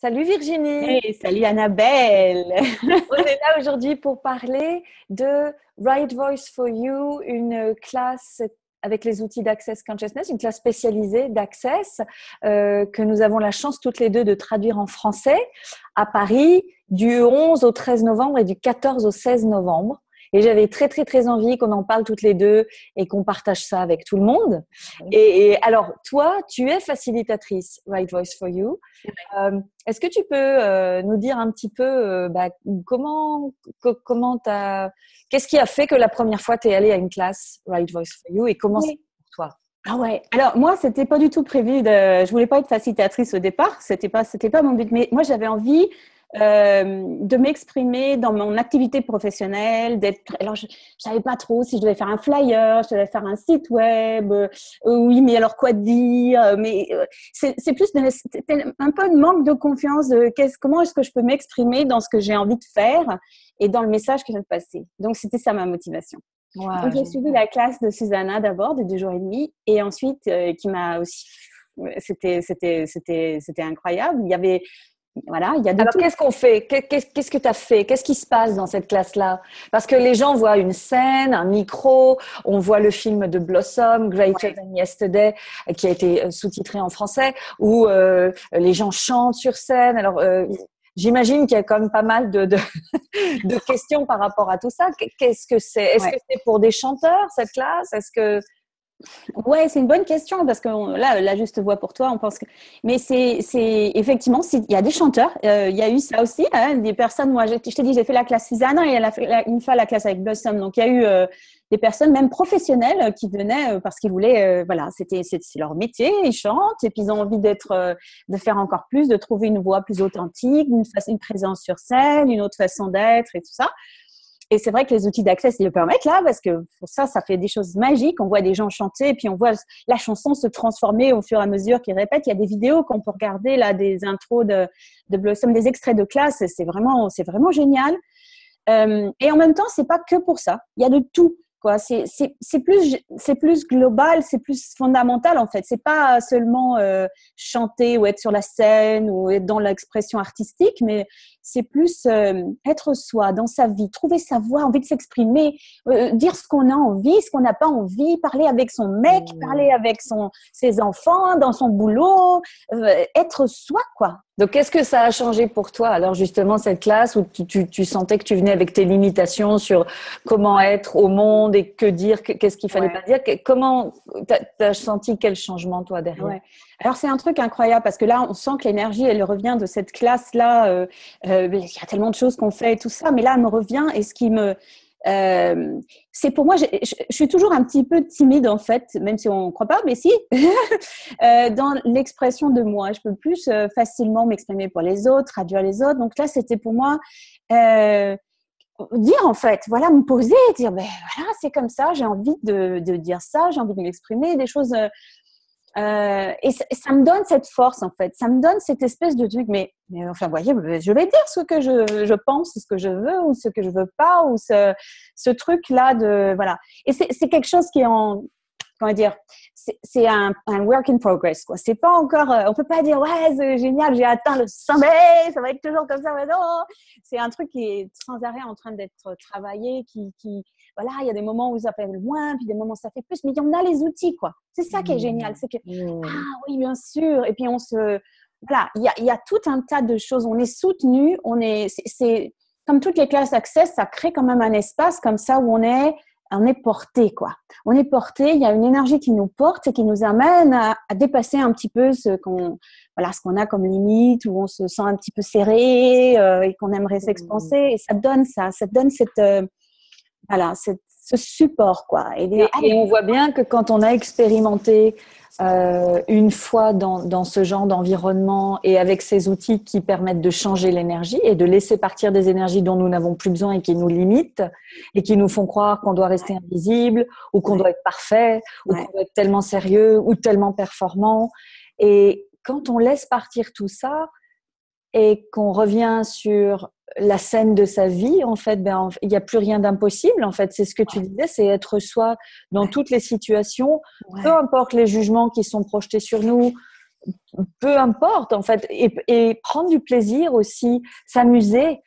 Salut Virginie, Hey, salut Annabelle. on est là aujourd'hui pour parler de Right Voice for You, une classe avec les outils d'Access Consciousness, une classe spécialisée d'Access que nous avons la chance toutes les deux de traduire en français à Paris du 11 au 13 novembre et du 14 au 16 novembre. Et j'avais très, très, très envie qu'on en parle toutes les deux et qu'on partage ça avec tout le monde. Et alors, toi, tu es facilitatrice Right Voice for You. Est-ce que tu peux nous dire un petit peu qu'est-ce qui a fait que la première fois tu es allée à une classe Right Voice for You et comment c'est Oui. pour toi? Ah ouais. Alors moi, c'était pas du tout prévu. Je voulais pas être facilitatrice au départ. C'était pas mon but. Mais moi, j'avais envie de m'exprimer dans mon activité professionnelle. Alors, je savais pas trop si je devais faire un flyer, je devais faire un site web. Oui, mais alors quoi dire? Mais c'était un peu de manque de confiance. Comment est-ce que je peux m'exprimer dans ce que j'ai envie de faire et dans le message que je veux passer. Donc c'était ça ma motivation. Donc, Ouais, j'ai suivi la classe de Susanna d'abord, de 2 jours et demi, et ensuite, qui m'a aussi, c'était incroyable. Voilà, il y a de alors, tout. qu'est-ce qu'on fait? Qu'est-ce que tu as fait? Qu'est-ce qui se passe dans cette classe-là? Parce que les gens voient une scène, un micro, on voit le film de Blossom, Greater Ouais. Than Yesterday, qui a été sous-titré en français, où les gens chantent sur scène. Alors, j'imagine qu'il y a quand même pas mal de questions par rapport à tout ça. Qu'est-ce que c'est? Est-ce que Ouais. c'est pour des chanteurs, cette classe? Est-ce que… Ouais, c'est une bonne question parce que là, la juste voix pour toi, on pense que. Mais effectivement, il y a des chanteurs. Il y a eu ça aussi, hein, des personnes. Moi, je t'ai dit, j'ai fait la classe Susanna et elle a fait une fois la classe avec Blossom. Donc, il y a eu des personnes, même professionnelles, qui venaient parce qu'ils voulaient. Voilà, c'est leur métier, ils chantent et puis ils ont envie de faire encore plus, de trouver une voix plus authentique, une présence sur scène, une autre façon d'être et tout ça. Et c'est vrai que les outils d'accès, ils le permettent là, parce que pour ça, ça fait des choses magiques. On voit des gens chanter, et puis on voit la chanson se transformer au fur et à mesure qu'ils répètent. Il y a des vidéos qu'on peut regarder, là, des intros de Blossom, des extraits de classe. C'est vraiment génial. Et en même temps, c'est pas que pour ça. Il y a de tout, quoi. C'est plus global, c'est plus fondamental, en fait. C'est pas seulement chanter ou être sur la scène ou être dans l'expression artistique, mais c'est plus être soi dans sa vie, trouver sa voix, envie de s'exprimer, dire ce qu'on a envie, ce qu'on n'a pas envie, parler avec son mec, parler avec ses enfants, dans son boulot, être soi, quoi. Donc, qu'est-ce que ça a changé pour toi? Alors, justement, cette classe où tu sentais que tu venais avec tes limitations sur comment être au monde et que dire, qu'est-ce qu'il fallait pas Ouais. dire. Comment t'as senti quel changement, toi, derrière? Ouais. Alors c'est un truc incroyable parce que là on sent que l'énergie elle revient de cette classe là. Il y a tellement de choses qu'on fait et tout ça, mais là elle me revient et ce qui me c'est pour moi, je suis toujours un petit peu timide en fait, même si on ne croit pas, mais si, dans l'expression de moi. Je peux plus facilement m'exprimer pour les autres, traduire les autres. Donc là, c'était pour moi euh, dire en fait, voilà, me poser, dire, ben voilà, c'est comme ça, j'ai envie de dire ça, j'ai envie de m'exprimer, des choses. Et ça me donne cette force en fait, ça me donne cette espèce de truc, mais enfin, vous voyez, je vais dire ce que je pense, ce que je veux ou ce que je veux pas, ou ce truc-là de, voilà. Et c'est quelque chose qui est comment dire, c'est un work in progress, quoi. C'est pas encore, on peut pas dire, ouais, c'est génial, j'ai atteint le sommet, ça va être toujours comme ça, mais non, c'est un truc qui est sans arrêt en train d'être travaillé, voilà, il y a des moments où ça fait moins, puis des moments où ça fait plus, mais on a les outils, quoi. C'est ça qui est génial, c'est que, Mmh. ah oui, bien sûr, et puis voilà, il y a tout un tas de choses, on est soutenu, c'est comme toutes les classes Access, ça crée quand même un espace comme ça où on est porté, quoi. On est porté, il y a une énergie qui nous porte et qui nous amène à dépasser un petit peu ce qu'on a comme limite, où on se sent un petit peu serré et qu'on aimerait s'expanser. Et ça te donne ce support, quoi. Et dire, Et on voit bien que quand on a expérimenté une fois dans ce genre d'environnement et avec ces outils qui permettent de changer l'énergie et de laisser partir des énergies dont nous n'avons plus besoin et qui nous limitent et qui nous font croire qu'on doit rester invisible ou qu'on doit être parfait ou qu'on ouais, doit être tellement sérieux ou tellement performant. Et quand on laisse partir tout ça et qu'on revient sur la scène de sa vie, en fait, il n'y a plus rien d'impossible. En fait, c'est ce que tu disais, c'est être soi dans ouais, toutes les situations, peu ouais, importe les jugements qui sont projetés sur nous, peu importe en fait, et prendre du plaisir aussi, s'amuser.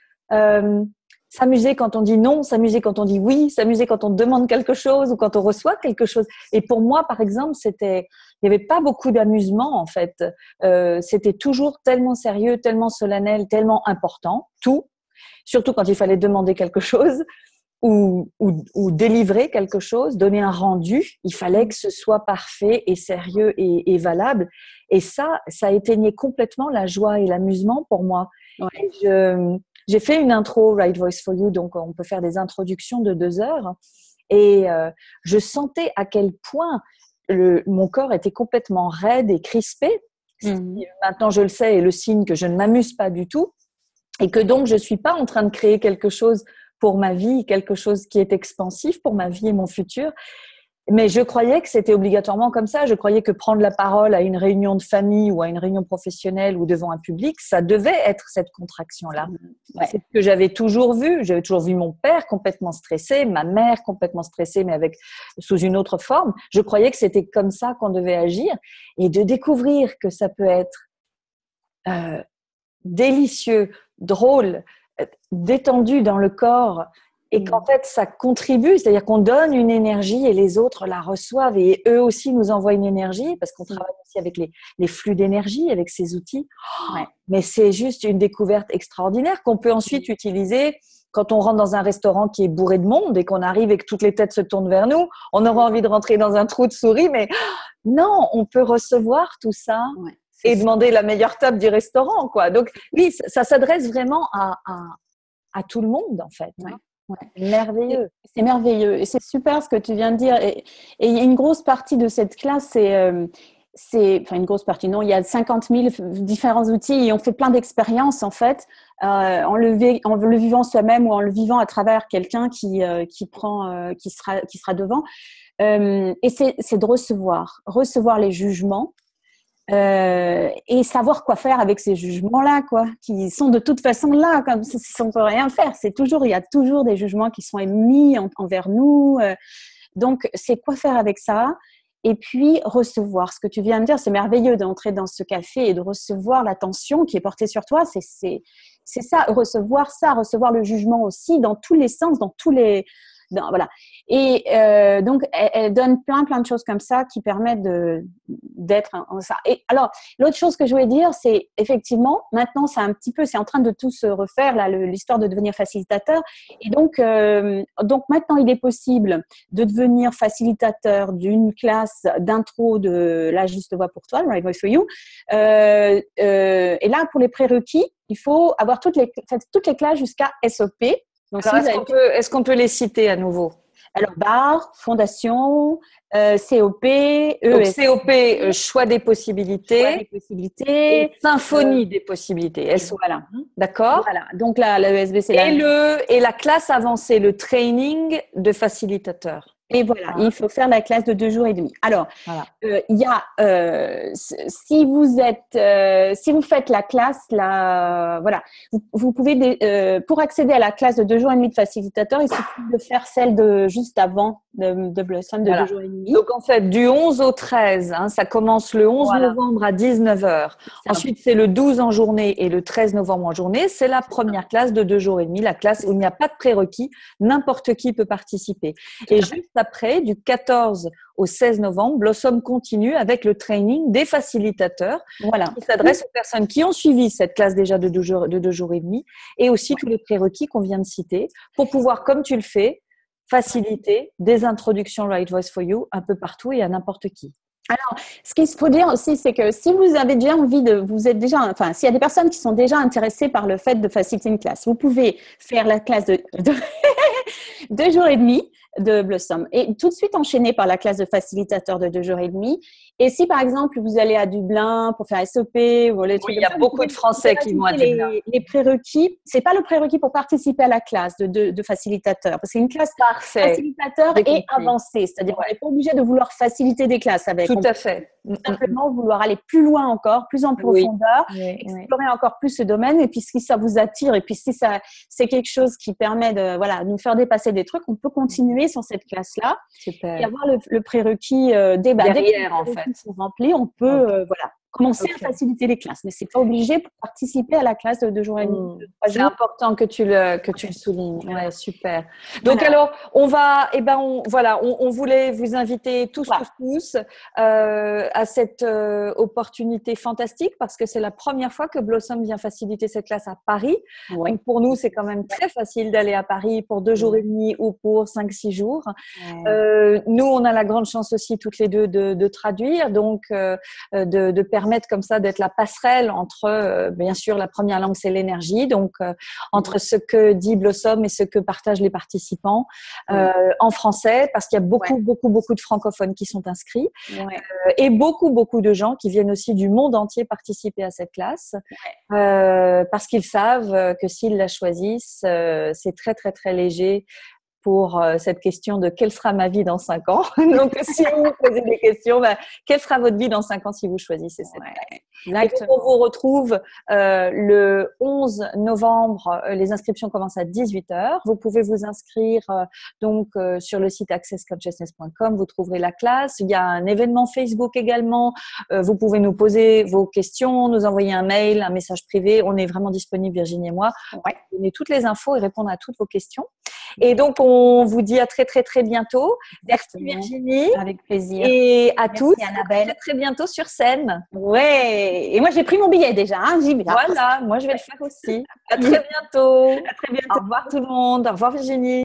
S'amuser quand on dit non, s'amuser quand on dit oui, s'amuser quand on demande quelque chose ou quand on reçoit quelque chose. Et pour moi, par exemple, il n'y avait pas beaucoup d'amusement en fait. C'était toujours tellement sérieux, tellement solennel, tellement important, tout. Surtout quand il fallait demander quelque chose ou délivrer quelque chose, donner un rendu. Il fallait que ce soit parfait et sérieux et valable. Et ça éteignait complètement la joie et l'amusement pour moi. Ouais. J'ai fait une intro Right Voice for You, donc on peut faire des introductions de 2 heures. Et je sentais à quel point mon corps était complètement raide et crispé. Maintenant, je le sais, est le signe que je ne m'amuse pas du tout. Et que donc, je ne suis pas en train de créer quelque chose pour ma vie, quelque chose qui est expansif pour ma vie et mon futur. Mais je croyais que c'était obligatoirement comme ça. Je croyais que prendre la parole à une réunion de famille ou à une réunion professionnelle ou devant un public, ça devait être cette contraction-là. Ouais. C'est ce que j'avais toujours vu. J'avais toujours vu mon père complètement stressé, ma mère complètement stressée, mais sous une autre forme. Je croyais que c'était comme ça qu'on devait agir. Et de découvrir que ça peut être délicieux, drôle, détendu dans le corps, et qu'en fait, ça contribue, c'est-à-dire qu'on donne une énergie et les autres la reçoivent et eux aussi nous envoient une énergie parce qu'on travaille aussi avec les flux d'énergie, avec ces outils. Ouais. Mais c'est juste une découverte extraordinaire qu'on peut ensuite utiliser quand on rentre dans un restaurant qui est bourré de monde et qu'on arrive et que toutes les têtes se tournent vers nous. On aura envie de rentrer dans un trou de souris, mais non, on peut recevoir tout ça. Ouais. Et demander la meilleure table du restaurant, quoi. Donc, oui, ça s'adresse vraiment à tout le monde, en fait. Ouais. Ouais. Merveilleux. C'est merveilleux. Et c'est super ce que tu viens de dire. Et il y a une grosse partie de cette classe, enfin une grosse partie, non, il y a 50 000 différents outils et on fait plein d'expériences, en fait, en le vivant soi-même ou en le vivant à travers quelqu'un qui sera devant. Et c'est de recevoir les jugements. Et savoir quoi faire avec ces jugements-là, quoi, qui sont de toute façon là, comme si on peut rien faire. Il y a toujours des jugements qui sont émis envers nous. Donc, c'est quoi faire avec ça. Et puis, recevoir. Ce que tu viens de dire, c'est merveilleux d'entrer dans ce café et de recevoir l'attention qui est portée sur toi. C'est ça, recevoir le jugement aussi dans tous les sens, voilà. Et donc, elle donne plein de choses comme ça qui permettent d'être en ça. Et alors, l'autre chose que je voulais dire, c'est effectivement, maintenant, c'est en train de tout se refaire, là, l'histoire de devenir facilitateur. Et donc maintenant, il est possible de devenir facilitateur d'une classe d'intro de La Juste Voix pour toi, Right Voice for You. Et là, pour les prérequis, il faut avoir toutes les classes jusqu'à SOP. Donc, est-ce qu'on peut les citer à nouveau? Alors, BAR, Fondation, COP, ES. Donc, COP, choix des possibilités. Et symphonie des possibilités. Voilà. D'accord. Voilà. Donc, la ESB, c'est et la classe avancée, le training de facilitateur. Et voilà, il faut faire la classe de 2 jours et demi. Alors, il y a, si vous faites la classe, voilà, vous pouvez, pour accéder à la classe de 2 jours et demi de facilitateur, il suffit de faire celle de juste avant de Blossom de 2 jours et demi. Donc, en fait, du 11 au 13, ça commence le 11 novembre à 19h. Ensuite, c'est le 12 en journée et le 13 novembre en journée. C'est la première classe de 2 jours et demi, la classe où il n'y a pas de prérequis. N'importe qui peut participer. Et juste après, du 14 au 16 novembre, Blossom continue avec le training des facilitateurs qui s'adresse aux personnes qui ont suivi cette classe déjà de 2 jours et demi et aussi tous les prérequis qu'on vient de citer pour pouvoir, comme tu le fais, faciliter des introductions Right Voice for You un peu partout et à n'importe qui. Alors, ce qu'il faut dire aussi, c'est que si vous avez déjà envie s'il y a des personnes qui sont déjà intéressées par le fait de faciliter une classe, vous pouvez faire la classe de 2 jours et demi de Blossom et tout de suite enchaîner par la classe de facilitateur de 2 jours et demi. Et si, par exemple, vous allez à Dublin pour faire SOP ou les trucs il y a beaucoup de Français qui vont à Dublin. Les prérequis, c'est pas le prérequis pour participer à la classe de facilitateur, parce que c'est une classe facilitateur et avancée, c'est-à-dire qu'on n'est pas obligé de vouloir faciliter des classes avec. Tout à fait. Simplement vouloir aller plus loin encore, plus en profondeur, explorer encore plus ce domaine. Et puis si ça vous attire, et puis si c'est quelque chose qui permet de nous faire dépasser des trucs, on peut continuer sur cette classe-là. Super. Et avoir le prérequis derrière, en fait. Sont remplis, on peut commencer à faciliter les classes. Mais c'est pas obligé pour participer à la classe de 2 jours et demi. C'est important que tu le soulignes. Ouais, super. Donc alors, on voulait vous inviter tous à cette opportunité fantastique parce que c'est la première fois que Blossom vient faciliter cette classe à Paris. Ouais. Donc pour nous, c'est quand même très facile d'aller à Paris pour 2 jours et demi ou pour 5-6 jours. Nous, on a la grande chance aussi toutes les deux de traduire, donc de permettre comme ça d'être la passerelle entre, bien sûr, la première langue, c'est l'énergie, donc entre ce que dit Blossom et ce que partagent les participants en français, parce qu'il y a beaucoup de francophones qui sont inscrits et beaucoup de gens qui viennent aussi du monde entier participer à cette classe parce qu'ils savent que s'ils la choisissent, c'est très, très, très léger pour cette question de quelle sera ma vie dans 5 ans. Donc, si vous vous posez des questions, quelle sera votre vie dans 5 ans si vous choisissez cette classe. Et donc, on vous retrouve le 11 novembre. Les inscriptions commencent à 18h. Vous pouvez vous inscrire sur le site accessconsciousness.com. Vous trouverez la classe. Il y a un événement Facebook également. Vous pouvez nous poser vos questions, nous envoyer un mail, un message privé. On est vraiment disponible, Virginie et moi, pour donner toutes les infos et répondre à toutes vos questions. Et donc, on vous dit à très, très, très bientôt. Merci Virginie. Avec plaisir. Et à tous. Annabelle. À très, très bientôt sur scène. Ouais. Et moi, j'ai pris mon billet déjà. J'y vais. Voilà. Moi, je vais le faire aussi. À très bientôt. À très bientôt. Au revoir tout le monde. Au revoir Virginie.